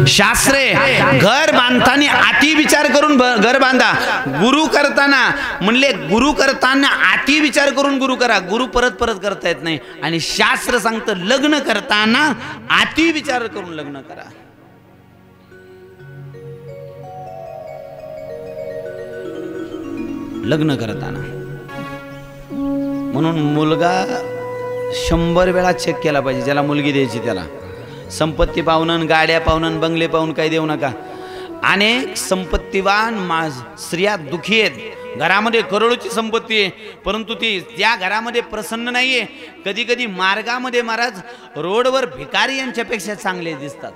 शास्त्रे घर बांधताना अति विचार करून घर बांधा. गुरु करताना म्हणले गुरु करताना अति विचार करून गुरु करा. गुरु परत परत करता येत नाही. आणि शास्त्र सांगतं लग्न करताना अति विचार करून लग्न करा. लग्न करताना म्हणून मुलगा 100 वेळा चेक केला पाहिजे. ज्याला मुलगी द्यायची त्याला संपत्ती पाहून, गाड्या पाहून, बंगले पाहून काही देऊ नका. अनेक संपत्तीवान स्त्रिया दुखी आहेत. घरामध्ये करोडोची संपत्ती आहे, परंतु ती त्या घरामध्ये प्रसन्न नाहीये. कधी कधी मार्गामध्ये महाराज रोडवर भिकारी यांच्यापेक्षा चांगले दिसतात.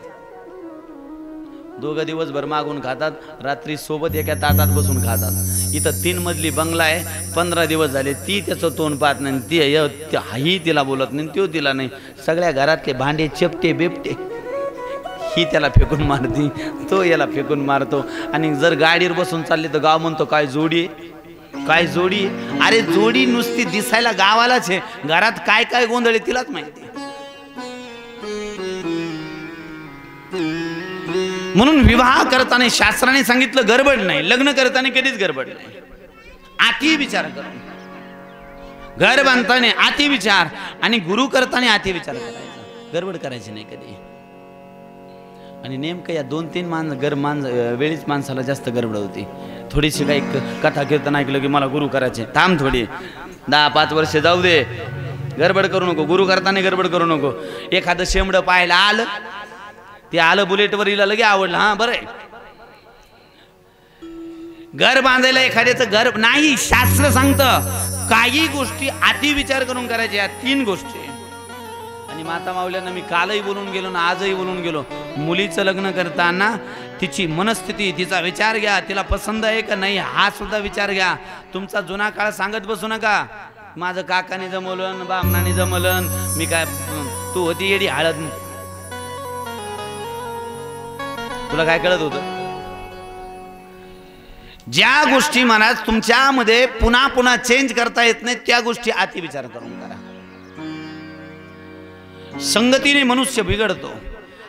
दोघं दिवसभर मागून खातात, रात्री सोबत एका ताटात बसून खातात. इथं 3 मजली बंगला आहे, 15 दिवस झाले ती त्याचं तोंड पाहत नाही, ती ही तिला बोलत नाही, तो तिला नाही. सगळ्या घरातले भांडे चपटे बेपटे ही त्याला फेकून मारती, तो याला फेकून मारतो. आणि जर गाडीवर बसून चालले तर गाव म्हणतो काय जोडी, काय जोडी. अरे जोडी नुसती दिसायला गावालाच आहे, घरात काय काय गोंधळ आहे तिलाच माहिती. म्हणून विवाह करताना शास्त्राने सांगितलं गडबड नाही. लग्न करताना कधीच गडबड नाही. अति विचार करा. घर बांधताना अति विचार आणि गुरु करताना अति विचार करायचा. गडबड करायची नाही कधी. आणि नेमकं या 2-3 वेळीच माणसाला जास्त गडबड होती. थोडीशी काही कथा कीर्तन ऐकलं की मला गुरु करायचे, थांब थोडी 10-5 वर्ष जाऊ दे, गडबड करू नको. गुरु करताना गडबड करू नको. एखादं शेंबडं पाहायला आलं, ते आलं बुलेटवर इला लगे आवडलं, हा बरं आहे. घर बांधायला एखाद्याचं घर नाही. शास्त्र सांगतं काही गोष्टी अति विचार करून करायच्या. 3 गोष्टी. आणि माता माऊल्यांना मी कालही बोलून गेलो ना आजही बोलून गेलो. मुलीचं लग्न करताना तिची मनस्थिती, तिचा विचार घ्या. तिला पसंत आहे का नाही हा सुद्धा विचार घ्या. तुमचा जुना काळ सांगत बसू नका. माझं काकाने जमवलं, बामणाने जमवलं, मी काय तू होती येडी हळद, तुला काय कळत होतं. ज्या गोष्टी महाराज तुमच्यामध्ये पुन्हा पुन्हा चेंज करता येत नाही त्या गोष्टी अति विचार करून करा. संगतीने मनुष्य बिघडतो.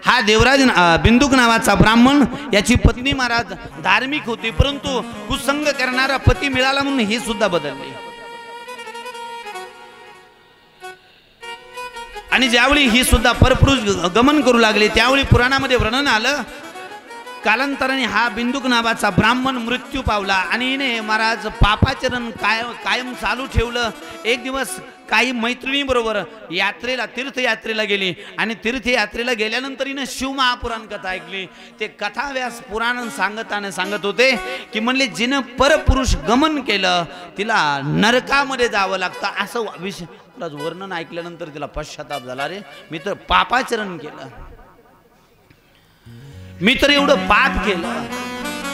हा देवराज बिंदुक नावाचा ब्राह्मण, याची पत्नी महाराज धार्मिक होती, परंतु कुसंग करणारा पती मिळाला म्हणून हे सुद्धा बदलले. आणि ज्यावेळी ही सुद्धा परपुरुष गमन करू लागले त्यावेळी पुराणामध्ये वर्णन आलं. कालांतराने हा बिंदुक नावाचा ब्राह्मण मृत्यू पावला आणि हिने महाराज पापाचरण कायम चालू ठेवलं. एक दिवस काही मैत्रिणी बरोबर यात्रेला, तीर्थयात्रेला गेली आणि तीर्थयात्रेला गेल्यानंतर हिने शिवमहापुराण कथा ऐकली. ते कथाव्यास पुराण सांगत होते की म्हणले जिनं परपुरुष गमन केलं तिला नरकामध्ये जावं लागतं. असं वर्णन ऐकल्यानंतर तिला पश्चाताप झाला. रे मी तर पापाचरण केलं, मी तर एवढं पाप केलं,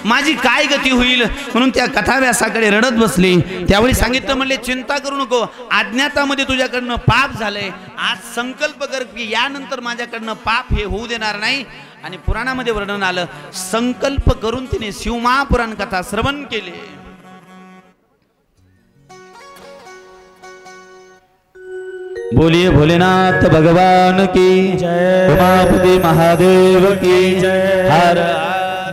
माझी काय गती होईल. म्हणून त्या कथाव्यासाकडे रडत बसली. त्यावेळी सांगितलं म्हणले चिंता करू नको, अज्ञातामध्ये तुझ्याकडनं पाप झालंय. आज संकल्प कर की यानंतर माझ्याकडनं पाप हे होऊ देणार नाही. आणि पुराणामध्ये वर्णन आलं, संकल्प करून तिने शिवमहापुराण कथा श्रवण केले. बोलिए भोलेनाथ भगवान की जय, उमापति महादेव की जय. हर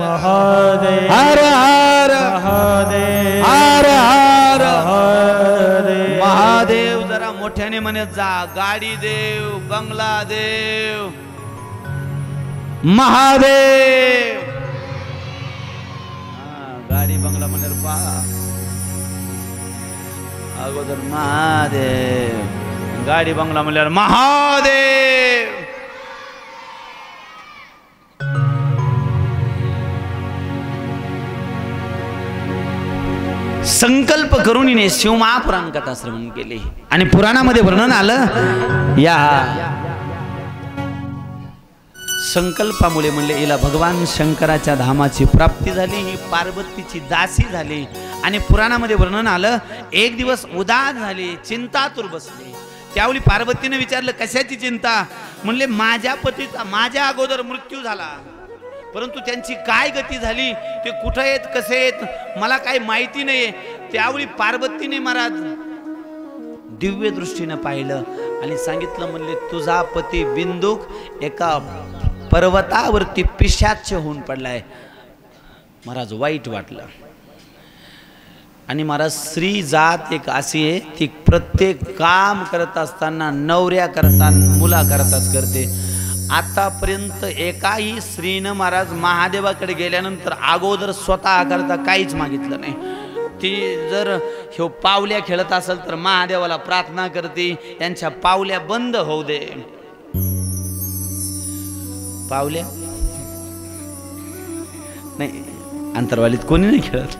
महादेव, हर हर महादेव, हर हर महादेव. महादेव जरा मोठ्याने म्हणत जा. गाडी देव, बंगला देव, महादेव. गाडी बंगला म्हणत पहा अगोदर महादेव, गाडी बंगला म्हणल्यावर महादेव. संकल्प करून हिने शिवमहापुराण कथा श्रवण केली. आणि पुराणामध्ये वर्णन आलं या संकल्पामुळे म्हणले हिला भगवान शंकराच्या धामाची प्राप्ती झाली. ही पार्वतीची दासी झाली. आणि पुराणामध्ये वर्णन आलं एक दिवस उदास झाली, चिंतातूर बसली. त्यावेळी पार्वतीने विचारलं कशाची चिंता. म्हणले माझ्या पतीचा माझ्या अगोदर मृत्यू झाला, परंतु त्यांची काय गती झाली, ते कुठं आहेत, कसे आहेत, मला काही माहिती नाहीये. त्यावेळी पार्वतीने महाराज दिव्य दृष्टीने पाहिलं आणि सांगितलं म्हणले तुझा पती बिंदुक एका पर्वतावरती पिशाच होऊन पडलाय. महाराज वाईट वाटलं. आणि महाराज स्त्री जात एक अशी आहे ती प्रत्येक काम करत असताना नवऱ्या करता मुला करताच करते. आतापर्यंत एकाही स्त्रीनं महाराज महादेवाकडे गेल्यानंतर अगोदर स्वतः करता काहीच मागितलं नाही. ती जर ह्यो पावल्या खेळत असेल तर महादेवाला प्रार्थना करते यांच्या पावल्या बंद होऊ दे. पावल्या नाही अंतरवालीत कोणी नाही खेळत,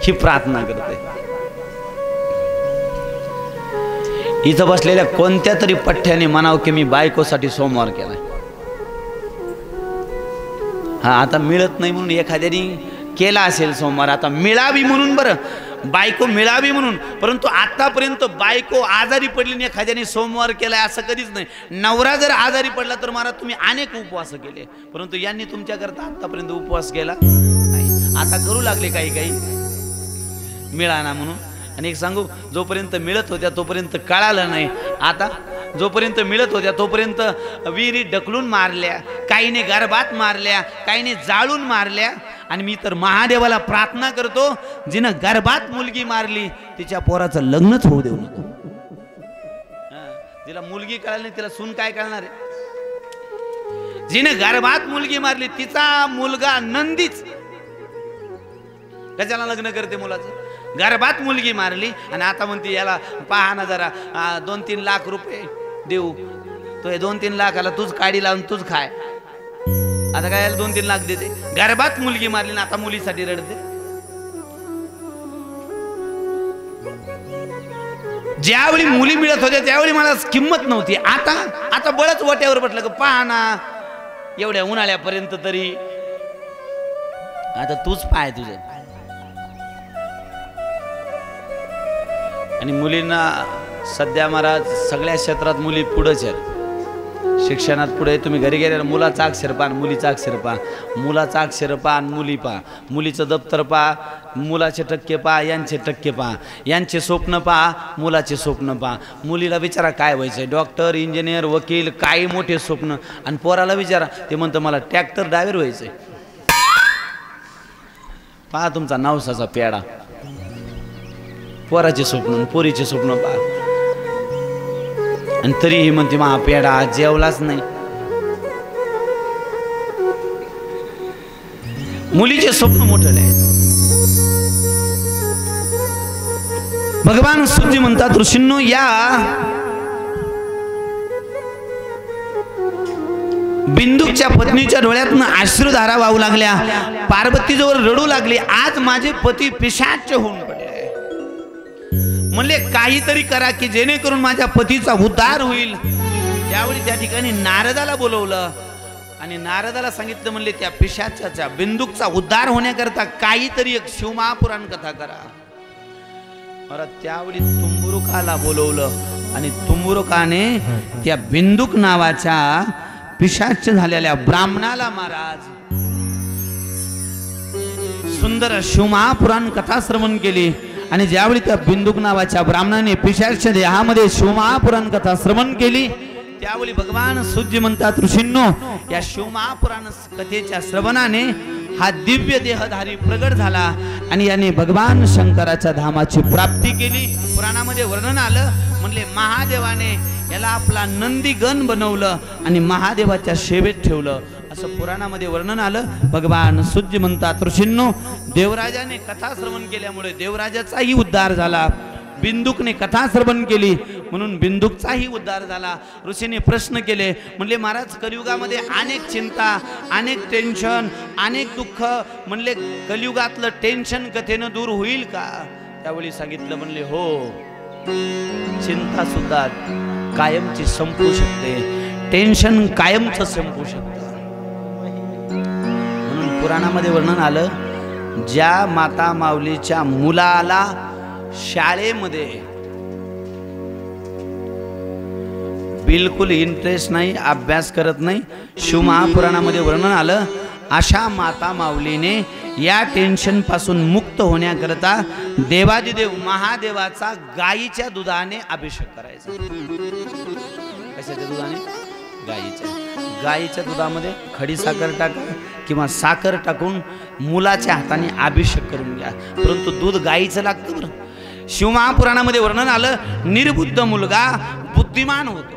ही प्रार्थना करते. इथं बसलेल्या कोणत्या तरी पठ्ठ्याने म्हणावं की मी बायकोसाठी सोमवार केलाय. हा आता मिळत नाही म्हणून एखाद्याने केला असेल सोमवार, आता मिळावी म्हणून, बरं बायको मिळावी म्हणून. परंतु आतापर्यंत बायको आजारी पडली आणि एखाद्याने सोमवार केलाय असं कधीच नाही. नवरा जर आजारी पडला तर महाराज तुम्ही अनेक उपवास केले, परंतु यांनी तुमच्याकरता आतापर्यंत उपवास केला नाही. आता करू लागले काही काही मिळाना म्हणून. आणि एक सांगू, जोपर्यंत मिळत होत्या तोपर्यंत कळालं नाही. आता जोपर्यंत मिळत होत्या तोपर्यंत विहिरी ढकलून मारल्या, काहीने गर्भात मारल्या, काहीने जाळून मारल्या. आणि मी तर महादेवाला प्रार्थना करतो, जिनं गर्भात मुलगी मारली तिच्या पोराचं लग्नच होऊ देऊ नको. तिला मुलगी कळाली नाही, तिला सून काय कळणार आहे. जिनं गर्भात मुलगी मारली तिचा मुलगा नंदीच कशाला लग्न करते मुलाचं. गर्भात मुलगी मारली आणि आता म्हणते याला पहा ना जरा 2-3 लाख रुपये देऊ, तो हे 2-3 लाखाला तूच काडी लावून तूच खाय. आता काय याला 2-3 लाख देते. गर्भात मुलगी मारली ना आता मुलीसाठी रडते. ज्यावेळी मुली मिळत होत्या त्यावेळी मला किंमत नव्हती. आता बळच वाट्यावर पटलं की पहा ना एवढ्या उन्हाळ्यापर्यंत तरी आता तूच पाय तुझे. आणि मुलींना सध्या महाराज सगळ्या क्षेत्रात मुली पुढेच आहेत. शिक्षणात पुढे. तुम्ही घरी गेल्यावर मुलाचा अक्षर पहा, मुलीचा अक्षर पहा, मुलाचा अक्षर पहा आणि मुली पहा, मुलीचं दप्तर पहा, मुलाचे टक्के पहा, यांचे टक्के पहा, यांचे स्वप्न पहा, मुलाचे स्वप्न पहा. मुलीला विचारा काय व्हायचंय, डॉक्टर, इंजिनियर, वकील, काही मोठे स्वप्न. आणि पोराला विचारा, ते म्हणतं मला ट्रॅक्टर ड्रायव्हर व्हायचंय. पहा तुमचा नवसाचा पेडा. पोराचे स्वप्न पोरीचे स्वप्न पहा. आणि तरीही म्हणते मा पेडा जेवलाच नाही. मुलीचे स्वप्न मोठे आहेत. भगवान सूर्य म्हणतात ऋषींनो, या बिंदूच्या पत्नीच्या डोळ्यातनं अश्रुधारा वाहू लागल्या. पार्वतीजवळ रडू लागली, आज माझे पती पिशाच होऊन पडले. म्हणले काहीतरी करा की जेणेकरून माझ्या पतीचा उद्धार होईल. त्यावेळी त्या ठिकाणी नारदाला बोलवलं आणि नारदाला सांगितलं, म्हणले त्या पिशाचाच्या बिंदूचा उद्धार होण्याकरता काहीतरी एक शिवमहापुराण कथा करा. परत त्यावेळी तुंबुरुकाला बोलवलं आणि तुंबुरुकाने त्या बिंदूक नावाच्या पिशाच झालेल्या ब्राह्मणाला महाराज सुंदर शिवमहापुराण कथा श्रवण केली. आणि ज्यावेळी त्या बिंदुक नावाच्या ब्राह्मणाने पिशाच देहामध्ये शिवमहापुराण कथा श्रवण केली त्यावेळी भगवान सूर्य म्हणतात ऋषींनो, या शिवमहापुराण कथेच्या श्रवणाने हा दिव्य देहधारी प्रगट झाला आणि याने भगवान शंकराच्या धामाची प्राप्ती केली. पुराणामध्ये वर्णन आलं, म्हणले महादेवाने याला आपला नंदीगण बनवलं आणि महादेवाच्या सेवेत ठेवलं, असं पुराणामध्ये वर्णन आलं. भगवान सूर्य म्हणतात ऋषींनो, देवराजाने कथा श्रवण केल्यामुळे देवराजाचाही उद्धार झाला. बिंदुकने कथा श्रवण केली म्हणून बिंदुकचाही उद्धार झाला. ऋषीने प्रश्न केले, म्हणले महाराज कलियुगामध्ये अनेक चिंता, अनेक टेन्शन, अनेक दुःख, म्हणले कलियुगातलं टेन्शन कथेनं दूर होईल का? त्यावेळी सांगितलं, म्हणले हो, चिंता सुद्धा कायमची संपू शकते, टेन्शन कायमचं संपू शकतं. म्हणून पुराणामध्ये वर्णन आलं, ज्या माता माऊलीच्या मुलाला शाळेमध्ये बिलकुल इंटरेस्ट नाही, अभ्यास करत नाही, शिवमहापुराणामध्ये वर्णन आलं, अशा माता माऊलीने या टेन्शन पासून मुक्त होण्याकरता देवादिदेव महादेवाचा गाईच्या दुधाने अभिषेक करायचा. कशाच्या दुधाने? गाईच्या दुधामध्ये खडी साखर टाका किंवा साखर टाकून मुलाच्या हाताने अभिषेक करून घ्या, परंतु दूध गाईचं लागतं बरं. शिवमहापुराणामध्ये वर्णन आलं, निर्बुद्ध मुलगा बुद्धिमान होतो,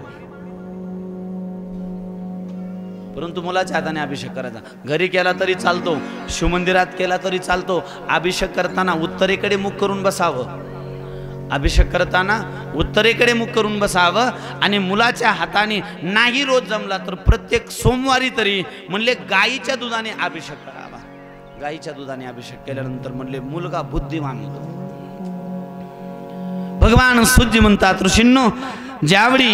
परंतु मुलाच्या हाताने अभिषेक करायचा. घरी केला तरी चालतो, शिवमंदिरात केला तरी चालतो. अभिषेक करताना उत्तरेकडे मुख करून बसावं, अभिषेक करताना उत्तरेकडे मुख करून बसावं. आणि मुलाच्या हाताने नाही रोज जमला तर प्रत्येक सोमवारी तरी म्हणले गाईच्या दुधाने अभिषेक करावा. गाईच्या दुधाने अभिषेक केल्यानंतर म्हणले मुलगा बुद्धिमान होतो. भगवान सूर्य म्हणतात, ऋषींनो, ज्यावेळी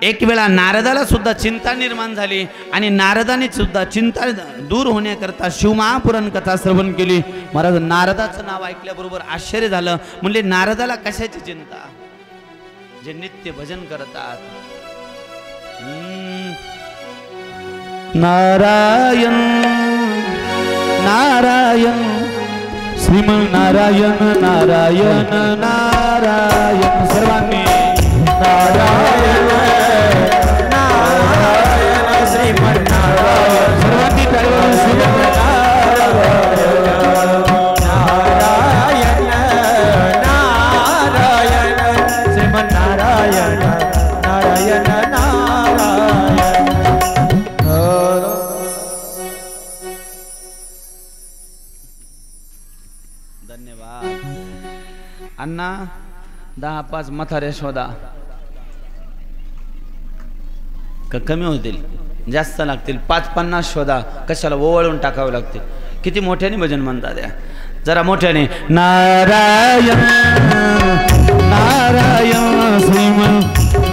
एक वेळा नारदाला सुद्धा चिंता निर्माण झाली आणि नारदाने सुद्धा चिंता दूर होण्याकरता शिवमहापुराण कथा श्रवण केली. महाराज नारदाचं नाव ऐकल्याबरोबर आश्चर्य झालं. म्हणले नारदाला कशाची चिंता? जे नित्य भजन करतात. नारायण नारायण श्रीमन्नारायण नारायण नारायण सर्वांनी नारायण नारायण श्रीमन्नारायण सर्वांनी टाळ्या नारायण नारायण श्रीमन्नारायण नारायण नारायण. धन्यवाद अण्णा. 10-5 मथारे शोधा. कमी होतील, जास्त लागतील. 5-50 शोधा. कशाला ओवाळून टाकावे लागतील. किती मोठ्याने भजन म्हणतात या, जरा मोठ्याने. नारायण नारायण श्रीमन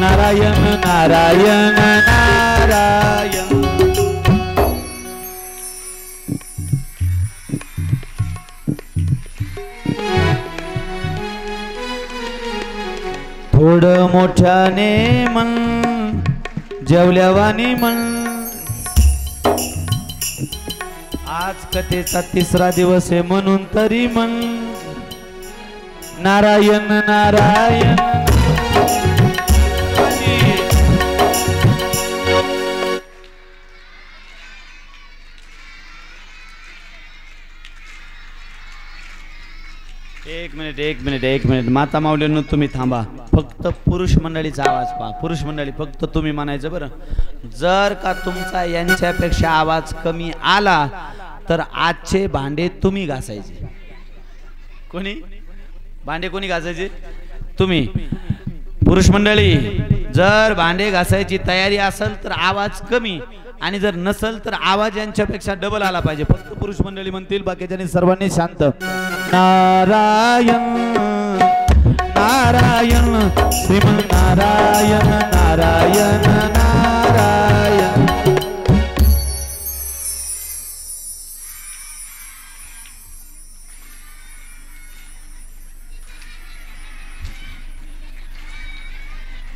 नारायण नारायण नारायण. थोडं मोठ्याने मन जेवल्यावानी मन. आज कथेचा 3रा दिवस आहे म्हणून तरी मन नारायण नारायण. एक मिनिट माता माऊलींनो, तुम्ही थांबा. फक्त पुरुष मंडळीचा आवाज पहा. पुरुष मंडळी फक्त तुम्ही म्हणायचं बरं. जर का तुमचा यांच्यापेक्षा आवाज कमी आला तर आजचे भांडे तुम्ही घासायचे. कोणी भांडे कोणी घासायचे? तुम्ही. पुरुष मंडळी, जर भांडे घासायची तयारी असेल तर आवाज कमी, आणि जर नसेल तर आवाज यांच्यापेक्षा डबल आला पाहिजे. फक्त पुरुष मंडळी म्हणतील, बाकीच्यांनी सर्वांनी शांत. नारायण नारायण श्रीमन नारायण नारायण नारायण.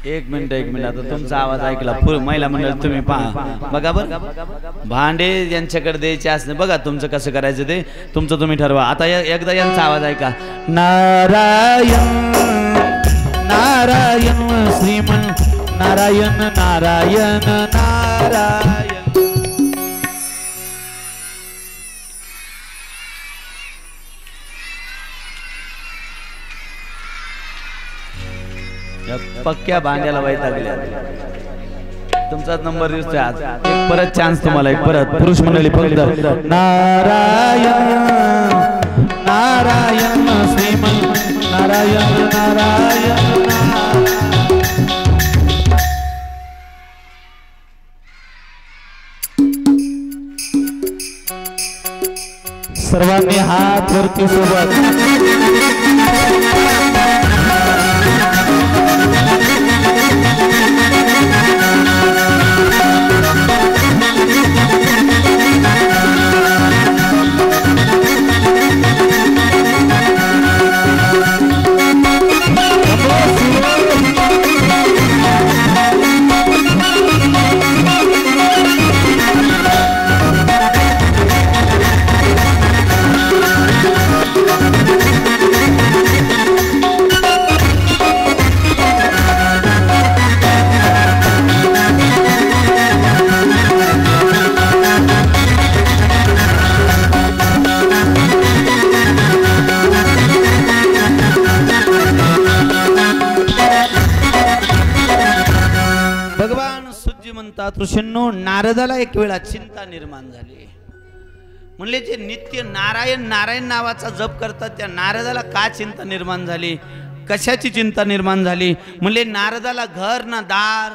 एक मिनिट आता तुमचा आवाज ऐकला. महिला मंडळ तुम्ही पहा, बघा बरं. भांडे यांच्याकडे द्यायचे असणे, बघा तुमचं कसं करायचं ते तुमचं तुम्ही ठरवा. आता एकदा यांचा आवाज ऐका. नारायण नारायण श्रीमन नारायण नारायण नारायण. पक्क्या भांड्याला वैतागल्या. तुमचाच नंबर दिसतोय आज. एक परत चान्स तुम्हाला, एक परत. पुरुष मंडळी फक्त नारायण नारायण श्रीमन नारायण नारायण. सर्वांनी हात वरती सोबत. म्हणतात ऋषींनो, नारदाला एक वेळा चिंता निर्माण झाली. म्हणले जे नित्य नारायण नारायण नावाचा जप करतात त्या नारदाला का चिंता निर्माण झाली, कशाची चिंता निर्माण झाली. म्हणले नारदाला घर ना दार.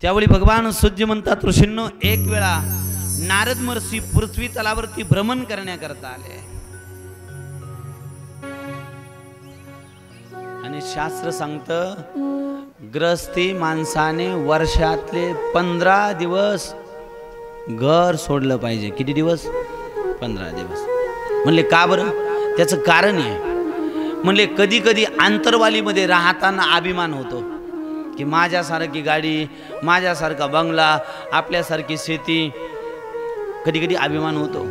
त्यावेळी भगवान सूर्य म्हणतात ऋषींनो, एक वेळा नारद महर्षी पृथ्वी तलावरती भ्रमण करण्याकरता आले आणि शास्त्र सांगतं ग्रस्ती माणसाने वर्षातले 15 दिवस घर सोडलं पाहिजे. किती दिवस? 15 दिवस. म्हणले का बरं? त्याचं कारण आहे. म्हणले कधी कधी आंतरवालीमध्ये राहताना अभिमान होतो की माझ्यासारखी गाडी, माझ्यासारखा बंगला, आपल्यासारखी शेती, कधी कधी अभिमान होतो.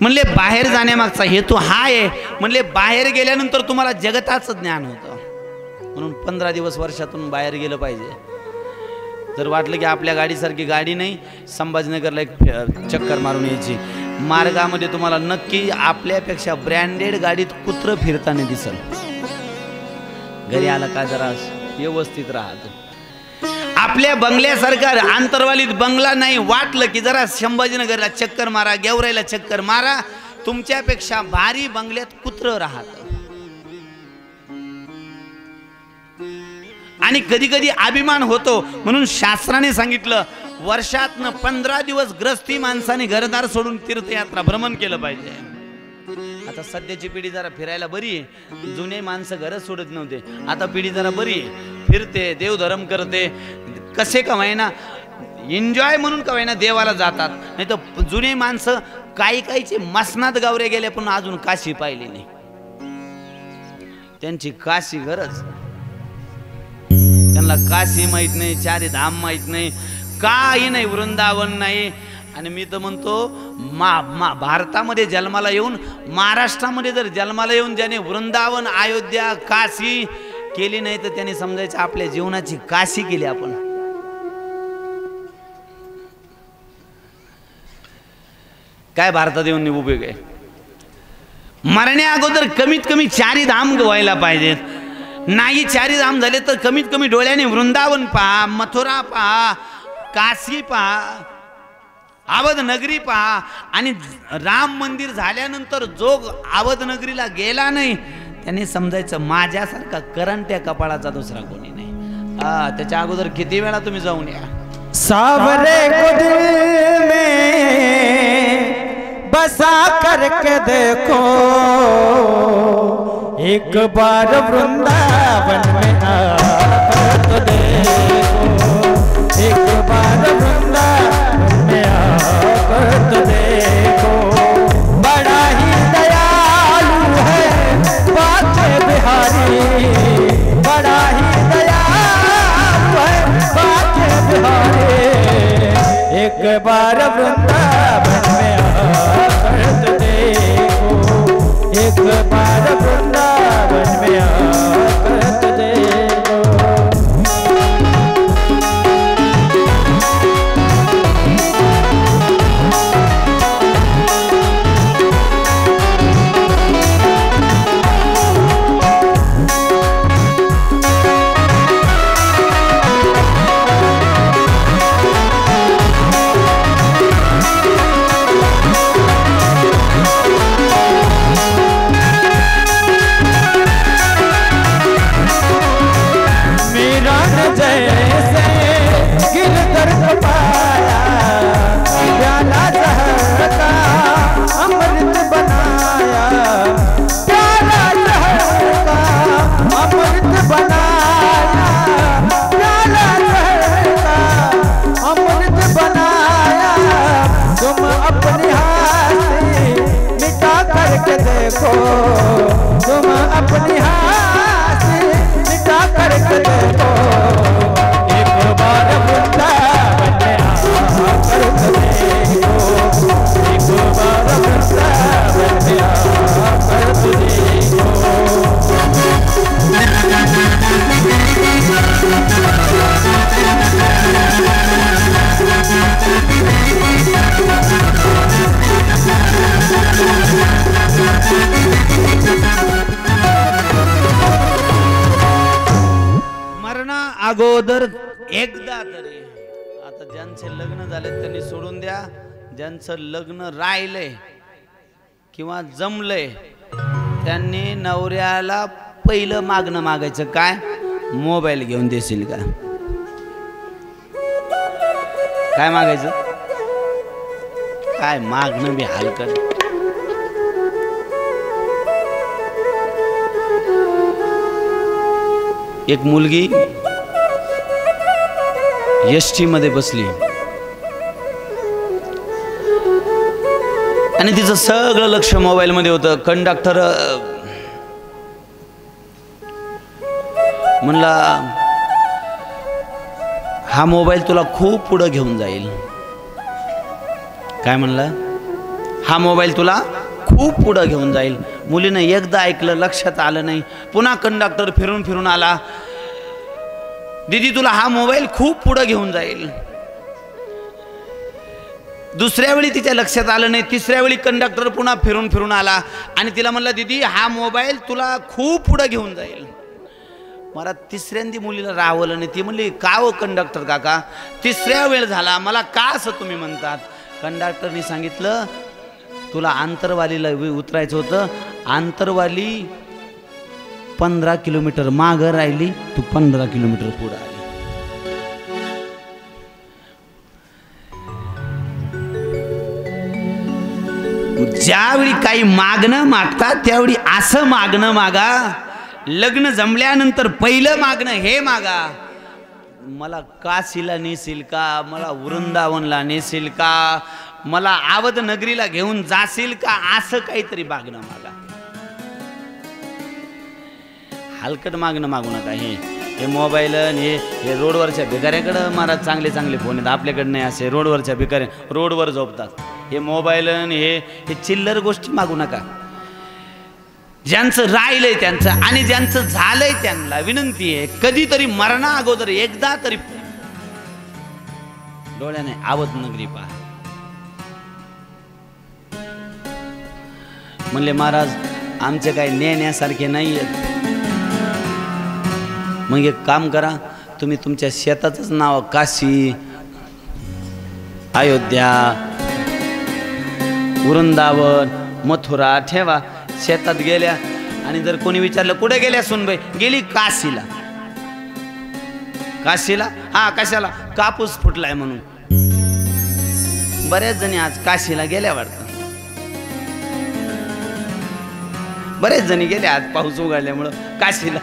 म्हणले बाहेर जाण्यामागचा हेतू हा आहे. म्हणले बाहेर गेल्यानंतर तुम्हाला जगताचं ज्ञान होतं, म्हणून 15 दिवस वर्षातून बाहेर गेलं पाहिजे. जर वाटलं की आपल्या गाडीसारखी गाडी नाही, संभाजीनगरला एक चक्कर मारून यायची. मार्गामध्ये तुम्हाला नक्की आपल्यापेक्षा ब्रँडेड गाडीत कुत्रं फिरताना दिसल. घरी आला का जरा व्यवस्थित राहतो. आपल्या बंगल्यासारखा आंतरवालीत बंगला नाही. वाटलं की जरा संभाजीनगरला चक्कर मारा, गेवराईला चक्कर मारा, तुमच्यापेक्षा भारी बंगल्यात कुत्रं राहत. आणि कधी कधी अभिमान होतो. म्हणून शास्त्राने सांगितलं वर्षातनं 15 दिवस ग्रस्ती माणसाने घरदार सोडून तीर्थयात्रा भ्रमण केलं पाहिजे. आता सध्याची पिढी जरा फिरायला बरी आहे. जुने माणसं घर सोडत नव्हते, आता पिढी जरा बरी आहे, फिरते, देवधर्म करते. कसे कमायना एन्जॉय म्हणून कमायना देवाला जातात. नाही तर जुने माणसं काही काहीचे मसनात गावरे गेले पण अजून काशी पाहिली नाही. त्यांची काशी गरज. त्यांना काशी माहित नाही, चारी धाम माहित नाही, काही नाही, वृंदावन नाही. आणि मी तर म्हणतो भारतामध्ये जन्माला येऊन, महाराष्ट्रामध्ये जर जन्माला येऊन ज्याने वृंदावन, अयोध्या, काशी केली नाही तर त्याने समजायचं आपल्या जीवनाची काशी केली आपण. काय भारतात येऊन उपयोग आहे? मरण्या अगोदर कमीत कमी 4 धाम व्हायला पाहिजेत. नाही 4 धाम झाले तर कमीत कमी डोळ्याने वृंदावन पहा, मथुरा पहा, काशी पहा, अवध नगरी पहा. आणि राम मंदिर झाल्यानंतर जो अवध नगरीला गेला नाही त्याने समजायचं माझ्यासारखा करंट्या कपाळाचा दुसरा कोणी नाही. त्याच्या अगोदर किती वेळा तुम्ही जाऊन या. सावरे को दिल में बसा करके देखो, एक बार वृंदावन में आकर तो देखो, एक बार वृंदावन में आकर तो देखो. बड़ा ही दयालु है बाके बिहारी, बड़ा ही दयालु है बाके बिहारी. एक बार वृंदावन में आकर तो देखो, एक बार वृंदावन में आकर तो देखो. देखो तुम अपनी हाथ मिटा करके देखो, एक बार वृंदावन में आकर देखो, एक बार वृंदावन में आकर देखो. अगोदर एकदा तरी, आता ज्यांचे लग्न झाले त्यांनी सोडून द्या, ज्यांचं लग्न राहिलंय किंवा जमलंय त्यांनी नवऱ्याला पहिलं मागणं मागायचं काय, मोबाईल घेऊन देशील का, काय मागायचं, काय मागणं बी हलकट. एक मुलगी एसटी मध्ये बसली आणि तिचं सगळं लक्ष मोबाईल मध्ये होतं. कंडक्टर म्हणला हा मोबाईल तुला खूप पुढे घेऊन जाईल. काय म्हणला, हा मोबाईल तुला खूप पुढे घेऊन जाईल. मुलीनं एकदा ऐकलं, लक्षात आलं नाही. पुन्हा कंडक्टर फिरून फिरून आला, दीदी तुला हा मोबाईल खूप पुढे घेऊन जाईल. दुसऱ्या वेळी तिच्या लक्षात आलं नाही. तिसऱ्या वेळी कंडक्टर पुन्हा फिरून फिरून आला आणि तिला म्हणला दीदी हा मोबाईल तुला खूप पुढे घेऊन जाईल. मला तिसऱ्यांदी मुलीला राहवलं नाही. ती म्हणली का हो कंडक्टर काका, तिसऱ्या वेळ झाला, मला का असं तुम्ही म्हणतात. कंडक्टरनी सांगितलं तुला आंतरवालीला उतरायचं होतं, आंतरवाली 15 किलोमीटर मागं राहिली, तू 15 किलोमीटर पुढे आली. ज्यावेळी काही मागणं मागतात त्यावेळी असं मागणं मागा, लग्न जमल्यानंतर पहिलं मागणं हे मागा, मला काशीला नेशील का, मला वृंदावनला नेशील का, मला आवध नगरीला घेऊन जाशील का, असं काहीतरी मागणं मागा. हलकट मागणं मागू नका. हे मोबाईल हे रोडवरच्या भिकाऱ्याकडं महाराज चांगले चांगले फोन आहेत, आपल्याकडे नाही. असे रोडवरच्या भिकाऱ्या रोडवर झोपतात. हे मोबाईल हे चिल्लर गोष्टी मागू नका. ज्यांचं राहिलंय त्यांचं आणि ज्यांचं झालंय त्यांना विनंती आहे, कधीतरी मरणा अगोदर एकदा तरी डोळ्याने आवध नगरी पहा. म्हणले महाराज आमचे काही नेण्यासारखे नाही आहेत. मग एक काम करा, तुम्ही तुमच्या शेताचंच नाव काशी, अयोध्या, वृंदावन, मथुरा ठेवा. शेतात गेल्या आणि जर कोणी विचारलं कुठे गेल्या सुनबाई, गेली काशीला. काशीला, हा कशाला, कापूस फुटलाय म्हणून. बऱ्याच जणी आज काशीला गेल्या वाटतं, बरेच जणी गेल्या आज पाऊस उघडल्यामुळं काशीला.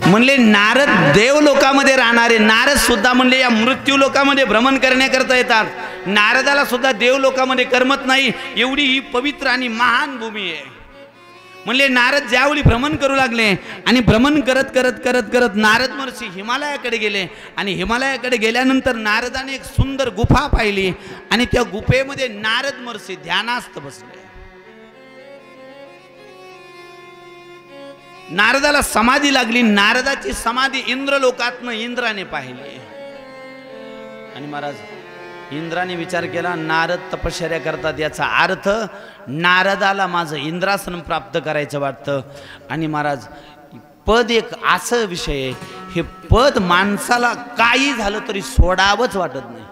म्हणले नारद देव लोकामध्ये राहणारे, नारद सुद्धा म्हणले या मृत्यू लोकामध्ये भ्रमण करण्याकरता येतात. नारदाला सुद्धा देव लोकामध्ये करमत नाही, एवढी ही पवित्र आणि महान भूमी आहे. म्हणले नारद ज्यावेळी भ्रमण करू लागले आणि भ्रमण करत करत करत करत नारद महर्षी हिमालयाकडे गेले आणि हिमालयाकडे गेल्यानंतर नारदाने एक सुंदर गुफा पाहिली आणि त्या गुफेमध्ये नारद महर्षी ध्यानास्थ बसले. नारदाला समाधी लागली. नारदाची समाधी इंद्रलोकातनं इंद्राने पाहिली आणि महाराज इंद्राने विचार केला नारद तपश्चर्या करतात, याचा अर्थ नारदाला माझं इंद्रासन प्राप्त करायचं वाटतं. आणि महाराज पद एक असं विषय आहे, हे पद माणसाला काही झालं तरी सोडावंच वाटत नाही.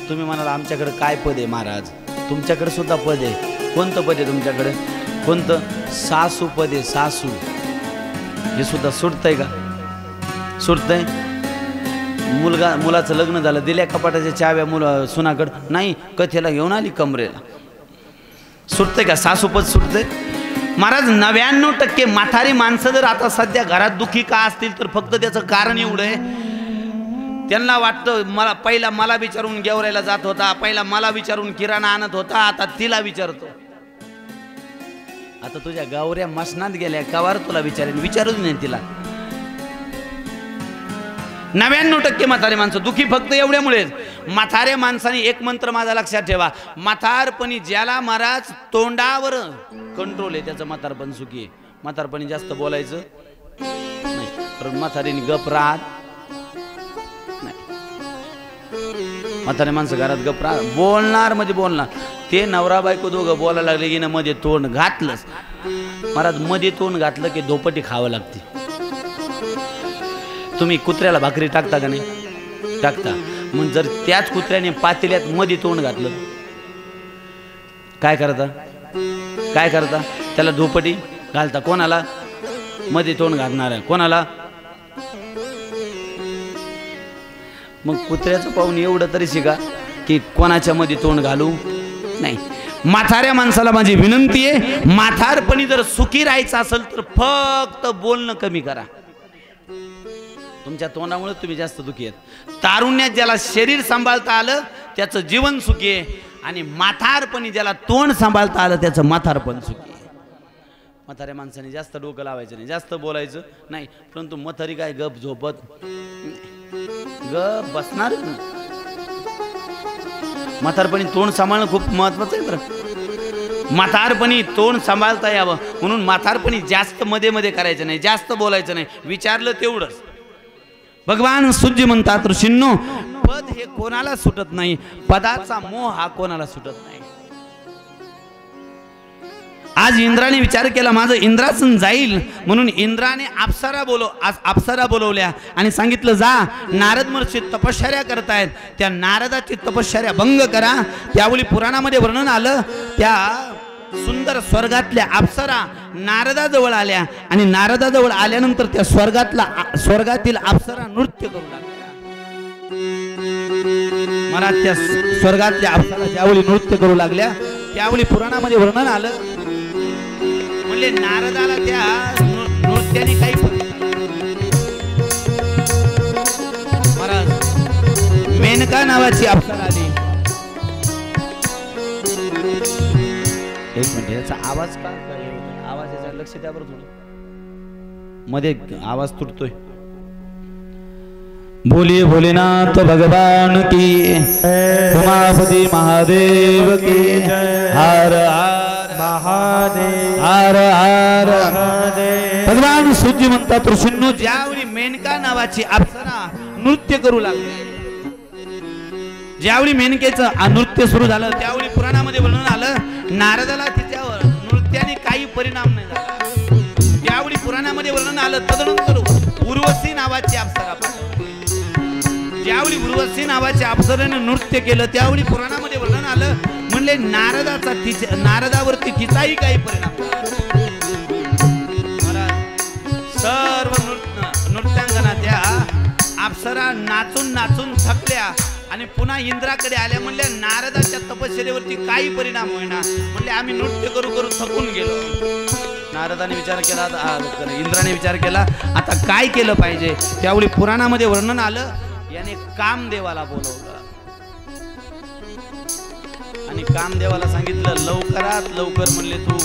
तुम्ही म्हणाल आमच्याकडे काय पद आहे महाराज, तुमच्याकडे सुद्धा पद आहे. कोणतं पद आहे तुमच्याकडे, कोणतं, सासू पद आहे. सासू हे सुद्धा सुटतंय का, सुटतंय. मुलाचं लग्न झालं, दिल्या कपाटाच्या चाव्या सुनाकडं, नाही कथेला घेऊन आली कमरेला. सुटतंय का, सासूपद सुटतंय. महाराज 99% म्हातारी माणसं जर आता सध्या घरात दुखी का असतील तर फक्त त्याचं कारण एवढं आहे, त्यांना वाटतं मला पहिला मला विचारून गेवरायला जात होता, पहिला मला विचारून किराणा आणत होता, आता तिला विचारतो. आता तुझ्या गावऱ्या मसनात गेल्या कवार तुला विचारेन, विचारूच नाही तिला. 99% म्हातारे माणसं दुखी फक्त एवढ्यामुळेच. म्हाताऱ्या माणसाने एक मंत्र माझा लक्षात ठेवा, म्हातारपणी ज्याला महाराज तोंडावर कंट्रोल आहे त्याचं म्हातारपण सुखी आहे. म्हातारपणी जास्त बोलायचं नाही, पण म्हातारीने गप राहत नाही. म्हातारे माणसं घरात गप राहत, बोलणार म्हणजे बोलणार. ते नवरा बायको दोघं बोलायला लागले की ना मध्ये तोंड घातलंच महाराज, मध्ये तोंड घातलं की धोपटी खावं लागते. तुम्ही कुत्र्याला भाकरी टाकता का नाही? टाकता. मग जर त्याच कुत्र्याने पातेल्यात मध्ये तोंड घातलं काय करता? काय करता? त्याला धोपटी घालता. कोणाला? मध्ये तोंड घालणार आहे कोणाला? मग कुत्र्याचं पाहून एवढं तरी शिका की कोणाच्या मध्ये तोंड घालू नाही. म्हाताऱ्या माणसाला माझी विनंती आहे, म्हातारपणी जर सुखी राहायचं असेल तर फक्त बोलणं कमी करा. तुमच्या तोंडामुळे तुम्ही जास्त दुखी आहेत. तारुण्यात ज्याला शरीर सांभाळता आलं त्याचं जीवन सुखी आहे, आणि म्हातारपणी ज्याला तोंड सांभाळता आलं त्याचं म्हातारपण सुखी आहे. म्हाताऱ्या माणसाने जास्त डोकं लावायचं नाही, जास्त बोलायचं नाही. परंतु म्हातारी काय गप झोपत गप बसणार. म्हातारपणी तोंड सांभाळणं खूप महत्वाचं आहे बरं. म्हातारपणी तोंड सांभाळता यावं म्हणून म्हातारपणी जास्त मध्ये मध्ये करायचं नाही, जास्त बोलायचं नाही, विचारलं तेवढंच. भगवान सूर्य म्हणतात ऋषींनो, पद हे कोणाला सुटत नाही, पदाचा मोह हा कोणाला सुटत नाही. आज इंद्राने विचार केला माझं इंद्रासन जाईल, म्हणून इंद्राने अप्सरा बोलवल्या आणि सांगितलं जा, नारद महर्षी तपश्चर्या करतायत, त्या नारदाची तपश्चर्या भंग करा. त्यावेळी पुराणामध्ये वर्णन आलं, त्या सुंदर स्वर्गातल्या अप्सरा नारदाजवळ आल्या आणि नारदाजवळ आल्यानंतर त्या स्वर्गातील अप्सरा नृत्य करू लागल्या. मला त्या स्वर्गातल्या अप्सरा ज्यावेळी नृत्य करू लागल्या त्यावेळी पुराणामध्ये वर्णन आलं, म्हणजे नारदाला त्या नृत्याने काही महाराज मेनका नावाची अप्सरा आली. एक मिनिट, याचा आवाज का आवाज याचा लक्ष द्या बरं थोडं, मध्ये आवाज तुटतोय. बोलिए भोलेनाथ भगवान की, उमापति महादेव की, हर हर महादेव, हर हर महादेव. भगवान सूर्य म्हणतात ऋषींनो, ज्यावेळी मेनका नावाची अप्सरा नृत्य करू लागली, ज्यावेळी मेनकेचं नृत्य सुरू झालं त्यावेळी पुराणामध्ये वर्णन आलं, नारदाला तिच्यावर नृत्याने काही परिणाम नाही झाला. त्यावेळी पुराणामध्ये वर्णन आलं, तदनंतर उर्वशी नावाची अप्सरा, ज्यावेळी उर्वशी नावाच्या अप्सरेने नृत्य केलं त्यावेळी पुराणामध्ये वर्णन आलं, म्हणले नारदावरती तिचाही काही परिणाम झाला. सर्व नृत्यांगना त्या अप्सरा नाचून नाचून थकल्या आणि पुन्हा इंद्राकडे आल्या. म्हणल्या नारदाच्या तपश्चर्येवरती काही परिणाम होईना, म्हणले आम्ही नृत्य करू करू थकून गेलो. नारदाने विचार केला, इंद्राने विचार केला आता काय केलं पाहिजे. त्यावेळी पुराणामध्ये वर्णन आलं, याने कामदेवाला बोलवलं आणि कामदेवाला सांगितलं लवकरात लवकर म्हणले तू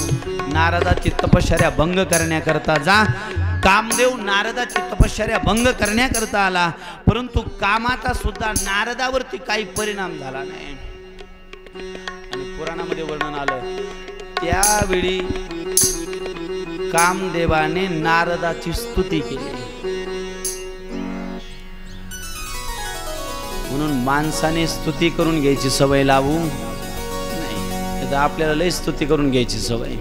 नारदाची तपश्चर्या भंग करण्याकरता जा. कामदेव नारदाची तपश्चर्या भंग करण्याकरता आला, परंतु कामाचा सुद्धा नारदावरती काही परिणाम झाला नाही. आणि पुराणामध्ये वर्णन आलं, त्यावेळी कामदेवाने नारदाची स्तुती केली. म्हणून माणसाने स्तुती करून घ्यायची सवय लावू नाही, आपल्याला लय स्तुती करून घ्यायची सवय.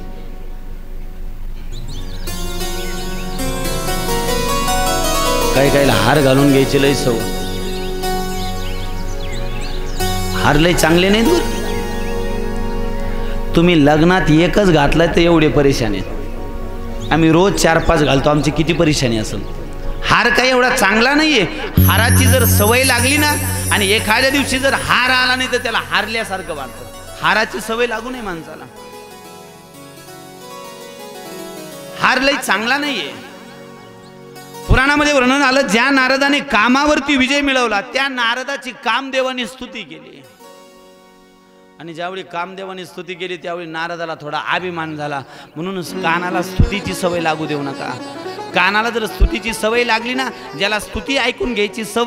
काही काहीला हार घालून घ्यायची लय सवय. हार लय चांगले नाहीत बरं. तुम्ही लग्नात एकच घातलाय तर एवढे परेशान आहेत. आम्ही रोज 4-5 घालतो, आमची किती परेशानी असेल. हार काही एवढा चांगला नाहीये. हाराची जर सवय लागली ना आणि एखाद्या दिवशी जर हार आला नाही तर त्याला हारल्यासारखं वाटतं. हाराची सवय लागू नये माणसाला. हार लय चांगला नाहीये. पुराणामध्ये वर्णन आलं, ज्या नारदाने कामावरती विजय मिळवला त्या नारदाची कामदेवाने स्तुती केली. आणि ज्यावेळी कामदेवाने स्तुती केली त्यावेळी नारदाला थोडा अभिमान झाला. म्हणूनच कानाला स्तुतीची सवय लागू देऊ नका. कानाला जर स्तुतीची सवय लागली ना, ज्याला स्तुती ऐकून घ्यायची सवय